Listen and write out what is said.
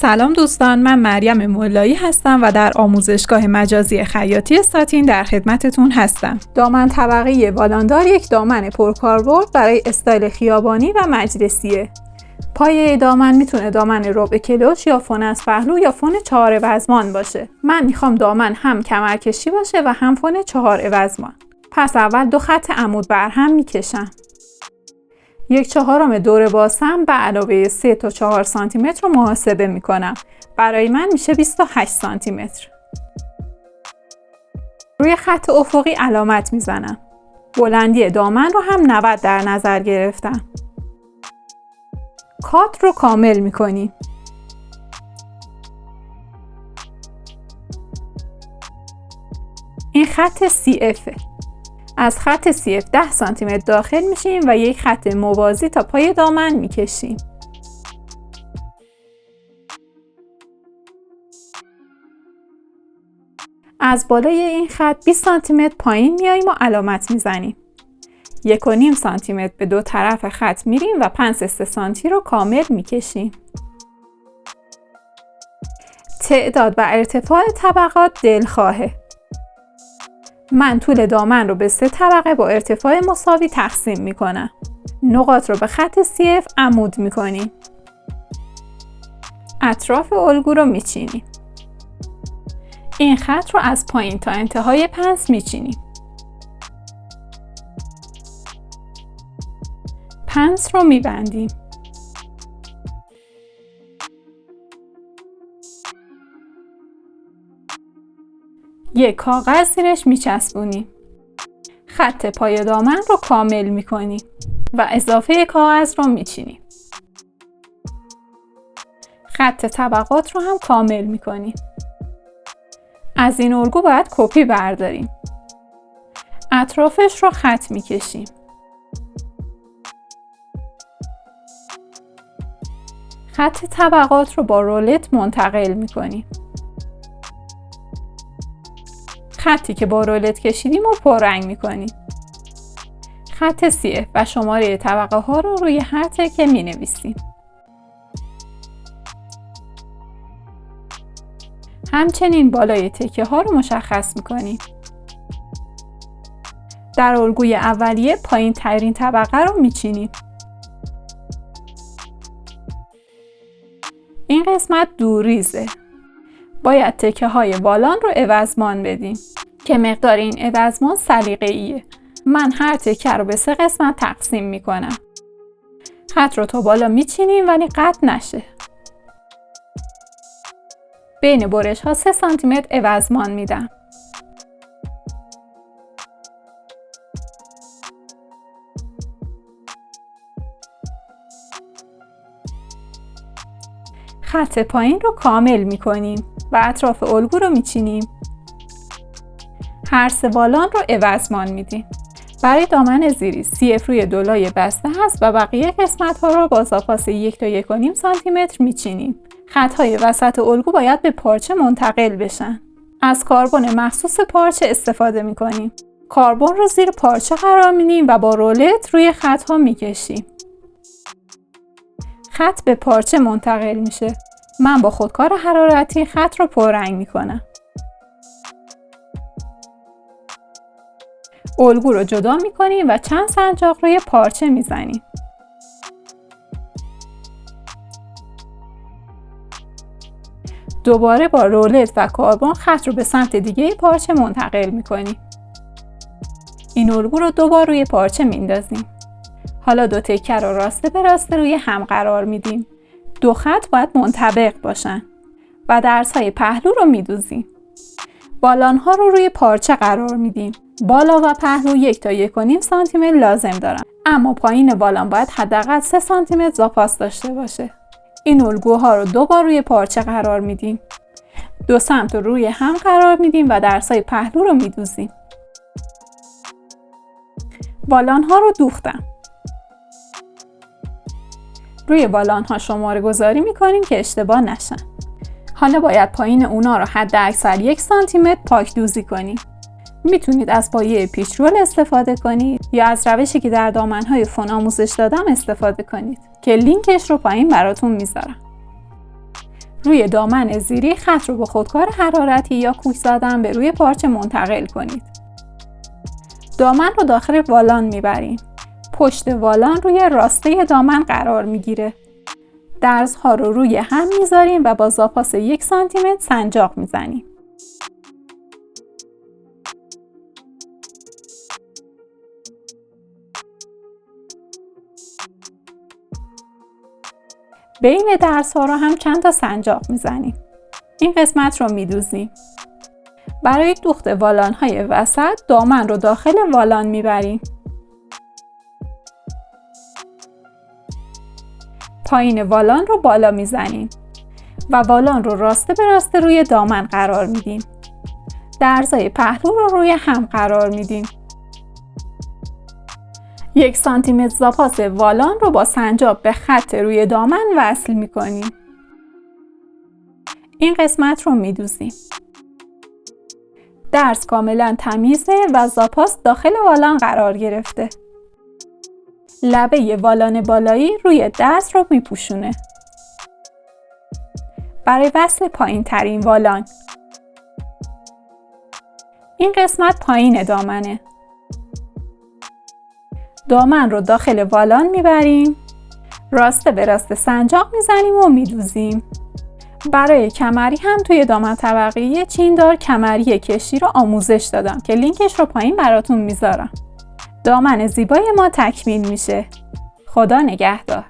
سلام دوستان، من مریم مولایی هستم و در آموزشگاه مجازی خیاطی ساتین در خدمتتون هستم. دامن طبقه والاندار یک دامن پرکاربرد برای استایل خیابانی و مجلسیه. پایه دامن میتونه دامن ربع کلوش یا فون از پهلو یا فون 4 وزمان باشه. من میخوام دامن هم کمرکشی باشه و هم فون 4 وزمان. پس اول 2 خط عمود بر هم میکشم. 1/4 دور باسم به علاوه 3 تا 4 سانتی متر رو محاسبه میکنم. برای من میشه 28 سانتی متر. روی خط افقی علامت میزنم. بلندی دامن رو هم 90 در نظر گرفتم. کات رو کامل میکنیم. این خط CF. از خط CF 10 سانتی متر داخل میشیم و یک خط موازی تا پای دامن میکشیم. از بالای این خط 20 سانتی متر پایین میاییم و علامت میزنیم. 1.5 سانتی متر به 2 طرف خط میریم و پنس 3 سانتی رو کامل میکشیم. تعداد و ارتفاع طبقات دلخواهه. من طول دامن رو به 3 طبقه با ارتفاع مساوی تقسیم میکنم. نقاط رو به خط CF عمود میکنیم. اطراف الگو رو میچینیم. این خط رو از پایین تا انتهای پنس میچینیم. پنس رو میبندیم. یک کاغذ زیرش میچسبونیم. خط پای دامن رو کامل میکنیم و اضافه کاغذ رو میچینیم. خط طبقات رو هم کامل میکنیم. از این الگو باید کپی برداریم. اطرافش رو خط میکشیم. خط طبقات رو با رولت منتقل میکنیم. خطی که با رولت کشیدیم و پررنگ میکنیم. خط CF و شماره طبقه ها رو روی هر تکه می نویسیم. همچنین بالای تکه ها رو مشخص میکنیم. در الگوی اولیه پایین ترین طبقه رو میچینیم. این قسمت دوریزه. باید تکه های بالان رو عوضمان بدیم که مقدار این عوضمان سلیقه‌ایه. من هر تکه رو به 3 قسمت تقسیم میکنم. خط رو تا بالا میچینیم ولی قطع نشه. بین برش ها 3 سانتی متر عوضمان میدم. خط پایین رو کامل میکنیم و اطراف الگو رو میچینیم. هر 3 بالان رو عوضمان میدیم. برای دامن زیری CF روی دولای بسته هست و بقیه قسمت ها رو با زاپاس 1 تا 1.5 سانتی متر میچینیم. خط های وسط الگو باید به پارچه منتقل بشن. از کاربن مخصوص پارچه استفاده میکنیم. کاربن رو زیر پارچه قرار میدیم و با رولت روی خط ها میکشیم. خط به پارچه منتقل میشه. من با خودکار حرارتی خط رو پررنگ میکنم. الگو رو جدا میکنیم و چند سنجاق روی پارچه میزنیم. دوباره با رولت و کاربن خط رو به سمت دیگه پارچه منتقل میکنیم. این الگو رو دوبار روی پارچه میندازیم. حالا 2 تکه رو راسته به راسته روی هم قرار میدیم. 2 خط باید منطبق باشن و درزهای پهلو رو میدوزیم. بالان ها رو روی پارچه قرار میدیم. بالا و پهلو 1 تا 1.5 سانتی متر لازم دارن، اما پایین بالان باید حداقل 3 سانتی متر زاپاس داشته باشه. این الگوها رو 2 بار روی پارچه قرار میدیم. 2 سمت رو روی هم قرار میدیم و درزهای پهلو رو میدوزیم. بالان ها رو دوختم. روی بالان ها شماره گذاری میکنیم که اشتباه نشن. حالا باید پایین اونا رو حد اکثر 1 سانتی متر پاک دوزی کنیم. میتونید از پایه پیچ رول استفاده کنید یا از روشی که در دامن‌های فون آموزش دادم استفاده کنید که لینکش رو پایین براتون میذارم. روی دامن زیری خط رو با خودکار حرارتی یا کوک زدن به روی پارچه منتقل کنید. دامن رو داخل والان میبریم. پشت والان روی راسته دامن قرار میگیره. درزها رو روی هم میذاریم و با زاپاس 1 سانتیمتر سنجاق میزنیم. بین درزها رو هم چند تا سنجاق میزنیم. این قسمت رو میدوزیم. برای دوخت والان های وسط دامن رو داخل والان میبریم. پایین والان رو بالا میزنیم و والان رو راسته به راسته روی دامن قرار میدیم. درزای پهلو رو روی هم قرار میدیم. 1 سانتیمتر زاپاس والان رو با سنجاب به خط روی دامن وصل میکنیم. این قسمت رو میدوزیم. درز کاملا تمیزه و زاپاس داخل والان قرار گرفته. لبه والان بالایی روی درز رو میپوشونه. برای وصل پایین ترین والان. این قسمت پایین دامنه. دامن رو داخل والان میبریم. راسته به راسته سنجاق میزنیم و میدوزیم. برای کمری هم توی دامن طبقه‌ای چیندار کمری کشی رو آموزش دادم که لینکش رو پایین براتون میذارم. دامن زیبای ما تکمیل میشه. خدا نگهدار.